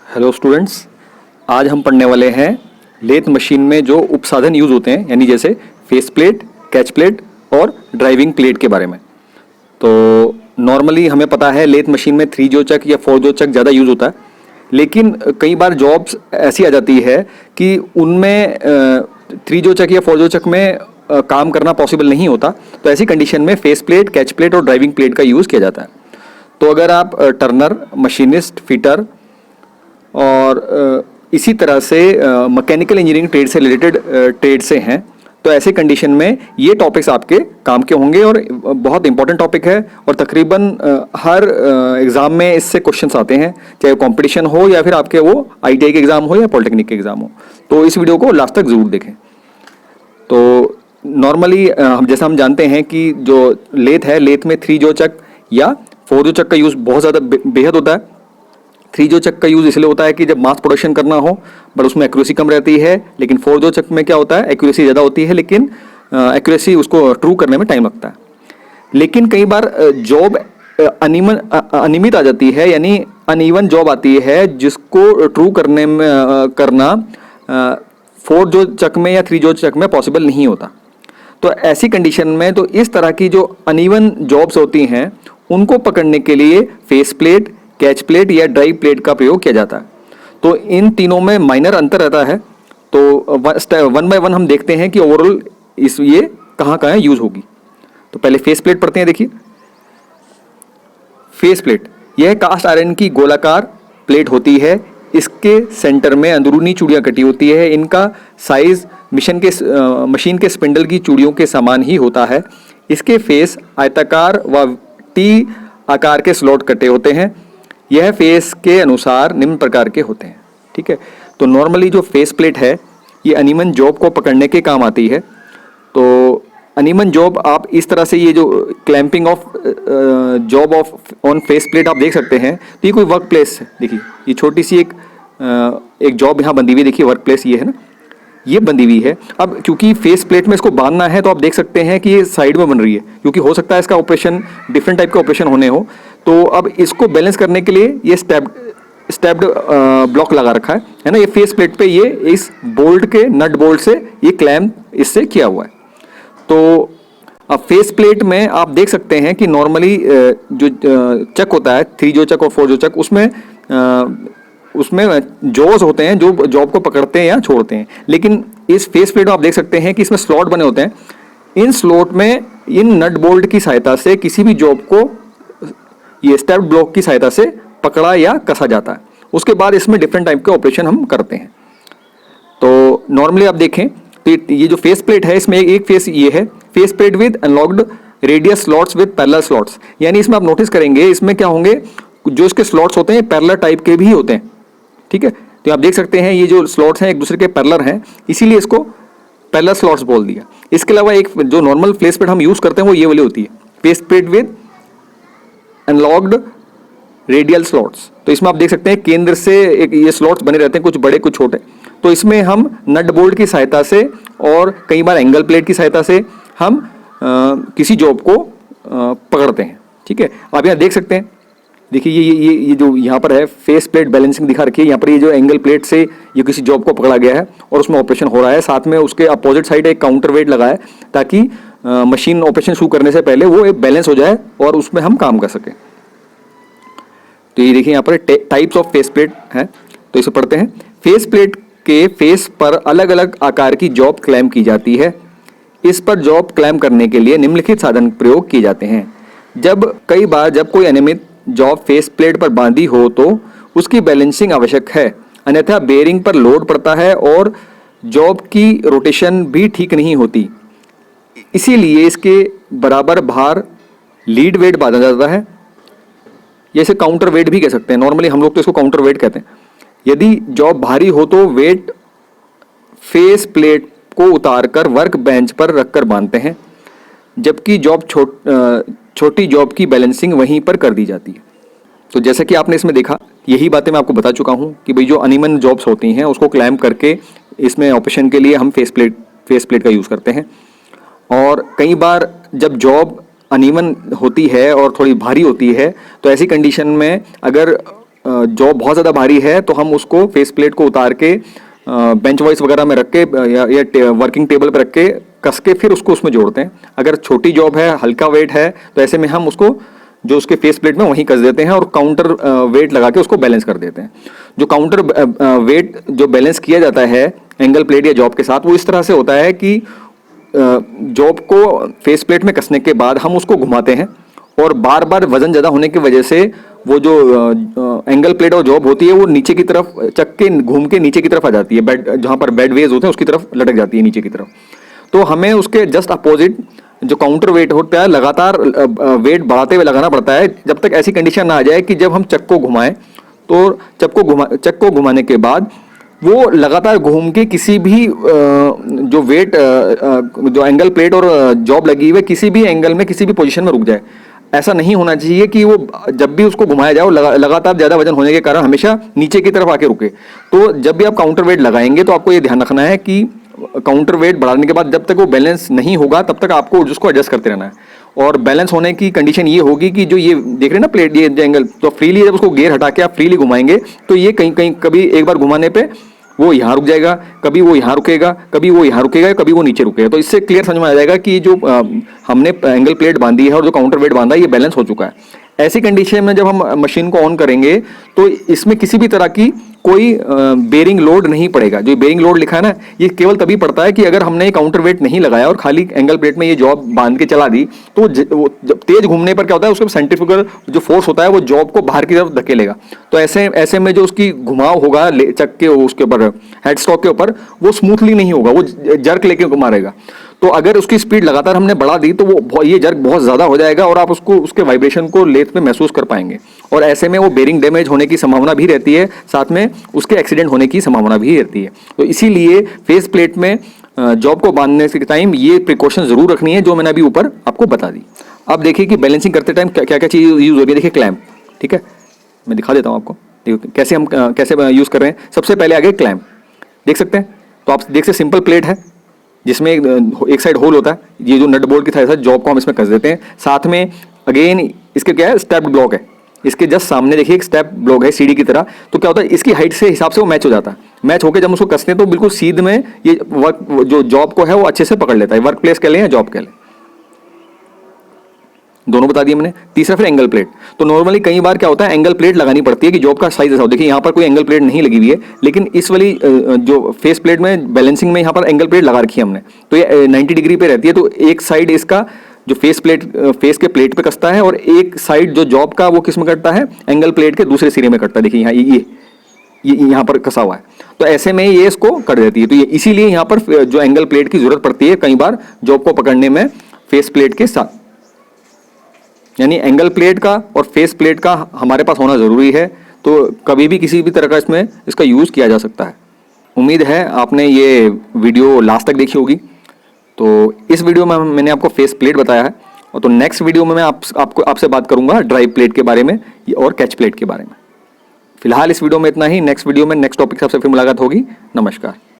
Hello students, आज हम पढ़ने वाले हैं लेथ मशीन में जो उपसाधन यूज होते हैं, यानी जैसे फेस प्लेट, कैच प्लेट और ड्राइविंग प्लेट के बारे में। तो नॉर्मली हमें पता है लेथ मशीन में 3 जो चक या 4 जो चक ज़्यादा यूज होता है, लेकिन कई बार जॉब्स ऐसी आ जाती है कि उनमें 3 जो चक या 4 जो चक में काम करना पॉसिबल नहीं होता। तो ऐसी कंडीशन में फेस प्लेट, कैच प्लेट और ड्राइविंग प्लेट का यूज़ किया जाता है। तो अगर आप टर्नर, मशीनिस्ट, फिटर और इसी तरह से मैकेनिकल इंजीनियरिंग ट्रेड से रिलेटेड ट्रेड से हैं, तो ऐसे कंडीशन में ये टॉपिक्स आपके काम के होंगे और बहुत इंपॉर्टेंट टॉपिक है। और तकरीबन हर एग्ज़ाम में इससे क्वेश्चंस आते हैं, चाहे कंपटीशन हो या फिर आपके वो आईटीआई के एग्ज़ाम हो या पॉलिटेक्निक के एग्ज़ाम हो। तो इस वीडियो को लास्ट तक ज़रूर देखें। तो नॉर्मली जैसा हम जानते हैं कि जो लेथ है, लेथ में 3 जो चक या 4 जो चक का यूज़ बहुत ज़्यादा बेहद होता है। 3 जो चक का यूज़ इसलिए होता है कि जब मास प्रोडक्शन करना हो, बट उसमें एक्यूरेसी कम रहती है। लेकिन 4 जो चक में क्या होता है, एक्यूरेसी ज़्यादा होती है, लेकिन एक्यूरेसी उसको ट्रू करने में टाइम लगता है। लेकिन कई बार जॉब अनियमित आ जाती है, यानी अनइवन जॉब आती है जिसको ट्रू करने में करना 4 जो चक में या 3 जो चक में पॉसिबल नहीं होता। तो ऐसी कंडीशन में तो इस तरह की जो अनइवन जॉब्स होती हैं उनको पकड़ने के लिए फेस प्लेट, कैच प्लेट या ड्राइव प्लेट का प्रयोग किया जाता है। तो इन तीनों में माइनर अंतर रहता है। तो वन बाय वन हम देखते हैं कि ओवरऑल ये कहाँ कहाँ यूज होगी। तो पहले फेस प्लेट पढ़ते हैं। देखिए, फेस प्लेट यह कास्ट आयरन की गोलाकार प्लेट होती है। इसके सेंटर में अंदरूनी चूड़ियाँ कटी होती है। इनका साइज मशीन के स्पिंडल की चूड़ियों के समान ही होता है। इसके फेस आयताकार व टी आकार के स्लॉट कटे होते हैं। यह फेस के अनुसार निम्न प्रकार के होते हैं। ठीक है, तो नॉर्मली जो फेस प्लेट है ये अनिमन जॉब को पकड़ने के काम आती है। तो अनिमन जॉब आप इस तरह से, ये जो clamping of job of on face plate आप देख सकते हैं। तो ये कोई वर्क प्लेस है। देखिए, ये छोटी सी एक जॉब यहाँ बंधी हुई, देखिए वर्क प्लेस ये है ना, ये बंधी हुई है। अब क्योंकि फेस प्लेट में इसको बांधना है, तो आप देख सकते हैं कि ये साइड में बन रही है, क्योंकि हो सकता है इसका ऑपरेशन डिफरेंट टाइप के ऑपरेशन होने हो। तो अब इसको बैलेंस करने के लिए ये स्टेप्ड ब्लॉक लगा रखा है ना। ये फेस प्लेट पे ये इस बोल्ट के नट बोल्ट से ये क्लैम्प इससे किया हुआ है। तो अब फेस प्लेट में आप देख सकते हैं कि नॉर्मली जो चक होता है, 3 जो चक और 4 जो चक, उसमें जॉज होते हैं जो जॉब को पकड़ते हैं या छोड़ते हैं। लेकिन इस फेस प्लेट में आप देख सकते हैं कि इसमें स्लॉट बने होते हैं। इन स्लॉट में इन नट बोल्ट की सहायता से किसी भी जॉब को ये स्टेप ब्लॉक की सहायता से पकड़ा या कसा जाता है। उसके बाद इसमें डिफरेंट टाइप के ऑपरेशन हम करते हैं। तो नॉर्मली आप देखें तो ये जो फेस प्लेट है, इसमें एक फेस ये है, face plate with unlocked radius slots with parallel slots. यानी इसमें आप नोटिस करेंगे, इसमें क्या होंगे, जो इसके स्लॉट्स होते हैं पैरेलल टाइप के भी होते हैं। ठीक है, तो आप देख सकते हैं ये जो स्लॉट्स हैं एक दूसरे के पैरेलल हैं, इसीलिए इसको पैरेलल स्लॉट्स बोल दिया। इसके अलावा एक जो नॉर्मल फेस प्लेट हम यूज करते हैं वो ये वाली होती है, face plate with unlocked radial slots. तो इसमें आप देख सकते हैं केंद्र से एक ये स्लॉट्स बने रहते हैं, कुछ बड़े कुछ छोटे। तो इसमें हम नट बोल्ट की सहायता से और कई बार एंगल प्लेट की सहायता से हम किसी जॉब को पकड़ते हैं। ठीक है, आप यहाँ देख सकते हैं, देखिए ये जो यहाँ पर है फेस प्लेट बैलेंसिंग दिखा रखी है। यहाँ पर ये जो एंगल प्लेट से ये किसी जॉब को पकड़ा गया है और उसमें ऑपरेशन हो रहा है। साथ में उसके अपोजिट साइड एक काउंटर वेट लगा है, ताकि मशीन ऑपरेशन शुरू करने से पहले वो एक बैलेंस हो जाए और उसमें हम काम कर सकें। तो ये देखिए यहाँ पर टाइप्स ऑफ फेस प्लेट है, तो इसे पढ़ते हैं। फेस प्लेट के फेस पर अलग अलग आकार की जॉब क्लैम्प की जाती है। इस पर जॉब क्लैम्प करने के लिए निम्नलिखित साधन प्रयोग किए जाते हैं। कई बार जब कोई अनियमित जॉब फेस प्लेट पर बांधी हो तो उसकी बैलेंसिंग आवश्यक है, अन्यथा बेयरिंग पर लोड पड़ता है और जॉब की रोटेशन भी ठीक नहीं होती। इसीलिए इसके बराबर भार लीड वेट बांधा जाता है, जैसे काउंटर वेट भी कह सकते हैं। नॉर्मली हम लोग तो इसको काउंटर वेट कहते हैं। यदि जॉब भारी हो तो वेट फेस प्लेट को उतारकर वर्क बेंच पर रखकर बांधते हैं, जबकि छोटी जॉब की बैलेंसिंग वहीं पर कर दी जाती है। तो जैसे कि आपने इसमें देखा, यही बातें मैं आपको बता चुका हूं कि भाई जो अनिमन जॉब्स होती हैं उसको क्लैम्प करके इसमें ऑपरेशन के लिए हम फेस प्लेट का यूज़ करते हैं। और कई बार जब जॉब अनइवन होती है और थोड़ी भारी होती है, तो ऐसी कंडीशन में अगर जॉब बहुत ज़्यादा भारी है तो हम उसको फेस प्लेट को उतार के बेंच वाइस वगैरह में रख के या वर्किंग टेबल पर रख के कस के फिर उसको उसमें जोड़ते हैं। अगर छोटी जॉब है, हल्का वेट है, तो ऐसे में हम उसको जो उसके फेस प्लेट में वहीं कस देते हैं और काउंटर वेट लगा के उसको बैलेंस कर देते हैं। जो काउंटर वेट जो बैलेंस किया जाता है एंगल प्लेट या जॉब के साथ, वो इस तरह से होता है कि जॉब को फेस प्लेट में कसने के बाद हम उसको घुमाते हैं और बार बार वजन ज़्यादा होने की वजह से वो जो एंगल प्लेट और जॉब होती है वो नीचे की तरफ चक्के घूम के नीचे की तरफ आ जाती है, बेड जहाँ पर बेड वेज होते हैं उसकी तरफ लटक जाती है नीचे की तरफ। तो हमें उसके जस्ट अपोजिट जो काउंटर वेट होता है लगातार वेट बढ़ाते हुए लगाना पड़ता है जब तक ऐसी कंडीशन ना आ जाए कि जब हम चक को घुमाएं तो चक को घुमाने के बाद वो लगातार घूम के किसी भी जो वेट जो एंगल प्लेट और जॉब लगी हुई है किसी भी एंगल में किसी भी पोजीशन में रुक जाए। ऐसा नहीं होना चाहिए कि वो जब भी उसको घुमाया जाए लगातार ज़्यादा वजन होने के कारण हमेशा नीचे की तरफ आके रुके। तो जब भी आप काउंटर वेट लगाएंगे तो आपको ये ध्यान रखना है कि काउंटर वेट बढ़ाने के बाद जब तक वो बैलेंस नहीं होगा तब तक आपको उसको एडजस्ट करते रहना है। और बैलेंस होने की कंडीशन ये होगी कि जो ये देख रहे हैं ना प्लेट, ये एंगल, तो फ्रीली जब उसको गियर हटा के आप फ्रीली घुमाएंगे तो ये कहीं कभी एक बार घुमाने पे वो यहाँ रुक जाएगा, कभी वो यहाँ रुकेगा, कभी वो यहाँ रुकेगा, कभी वो नीचे रुकेगा। तो इससे क्लियर समझ में आ जाएगा कि जो हमने एंगल प्लेट बांधी है और जो काउंटर वेट बांधा है ये बैलेंस हो चुका है। ऐसी कंडीशन में जब हम मशीन को ऑन करेंगे तो इसमें किसी भी तरह की कोई बेरिंग लोड नहीं पड़ेगा। जो बेरिंग लोड लिखा है ना, ये केवल तभी पड़ता है कि अगर हमने काउंटर वेट नहीं लगाया और खाली एंगल प्लेट में ये जॉब बांध के चला दी तो जब तेज घूमने पर क्या होता है उसके सेंट्रीफ्यूगल जो फोर्स होता है वो जॉब को बाहर की तरफ धकेलेगा। तो ऐसे में जो उसकी घुमाव होगा चक के उसके ऊपर हेड स्टॉक के ऊपर वो स्मूथली नहीं होगा, वो जर्क लेके मारेगा। तो अगर उसकी स्पीड लगातार हमने बढ़ा दी तो वो ये जर्क बहुत ज़्यादा हो जाएगा और आप उसको उसके वाइब्रेशन को लेथ में महसूस कर पाएंगे और ऐसे में वो बेरिंग डैमेज होने की संभावना भी रहती है, साथ में उसके एक्सीडेंट होने की संभावना भी रहती है। तो इसीलिए फेस प्लेट में जॉब को बांधने के टाइम ये प्रिकॉशन जरूर रखनी है जो मैंने अभी ऊपर आपको बता दी। अब देखिए कि बैलेंसिंग करते टाइम क्या क्या चीज़ यूज़ हो रही है। देखिए क्लैंप, ठीक है, मैं दिखा देता हूँ आपको। देखिए कैसे हम कैसे यूज़ कर रहे हैं। सबसे पहले आगे क्लैंप देख सकते हैं। तो आप देख सकते सिंपल प्लेट है जिसमें एक साइड होल होता है, ये जो नट बोल्ट की तरह जॉब को हम इसमें कस देते हैं। साथ में अगेन इसके क्या है, स्टेप ब्लॉक है, इसके जस्ट सामने देखिए एक स्टेप ब्लॉक है सीढ़ी की तरह। तो क्या होता है इसकी हाइट से हिसाब से वो मैच हो जाता है। मैच होकर जब उसको कसते हैं तो बिल्कुल सीध में ये वर्क जो जॉब को है वो अच्छे से पकड़ लेता है। वर्क प्लेस कह लें या जॉब कह लें, दोनों बता दिए मैंने। तीसरा फिर एंगल प्लेट। तो नॉर्मली कई बार क्या होता है एंगल प्लेट लगानी पड़ती है कि जॉब का साइज ऐसा हो। देखिए यहाँ पर कोई एंगल प्लेट नहीं लगी हुई है, लेकिन इस वाली जो फेस प्लेट में बैलेंसिंग में यहाँ पर एंगल प्लेट लगा रखी है हमने, तो ये 90 डिग्री पे रहती है। तो एक साइड इसका जो फेस के प्लेट पे कसता है और एक साइड जो जॉब का वो किस में कटता है, एंगल प्लेट के दूसरे सिरे में कटता है। देखिए यहाँ ये यहाँ पर कसा हुआ है। तो ऐसे में ये इसको कट देती है। तो ये इसीलिए यहाँ पर जो एंगल प्लेट की जरूरत पड़ती है कई बार जॉब को पकड़ने में फेस प्लेट के साथ। यानी एंगल प्लेट का और फेस प्लेट का हमारे पास होना ज़रूरी है। तो कभी भी किसी भी तरह का इसमें इसका यूज़ किया जा सकता है। उम्मीद है आपने ये वीडियो लास्ट तक देखी होगी। तो इस वीडियो में मैंने आपको फेस प्लेट बताया है, और तो नेक्स्ट वीडियो में मैं आपसे बात करूंगा ड्राइव प्लेट के बारे में और कैच प्लेट के बारे में। फिलहाल इस वीडियो में इतना ही। नेक्स्ट वीडियो में नेक्स्ट टॉपिक से आपसे फिर मुलाकात होगी। नमस्कार।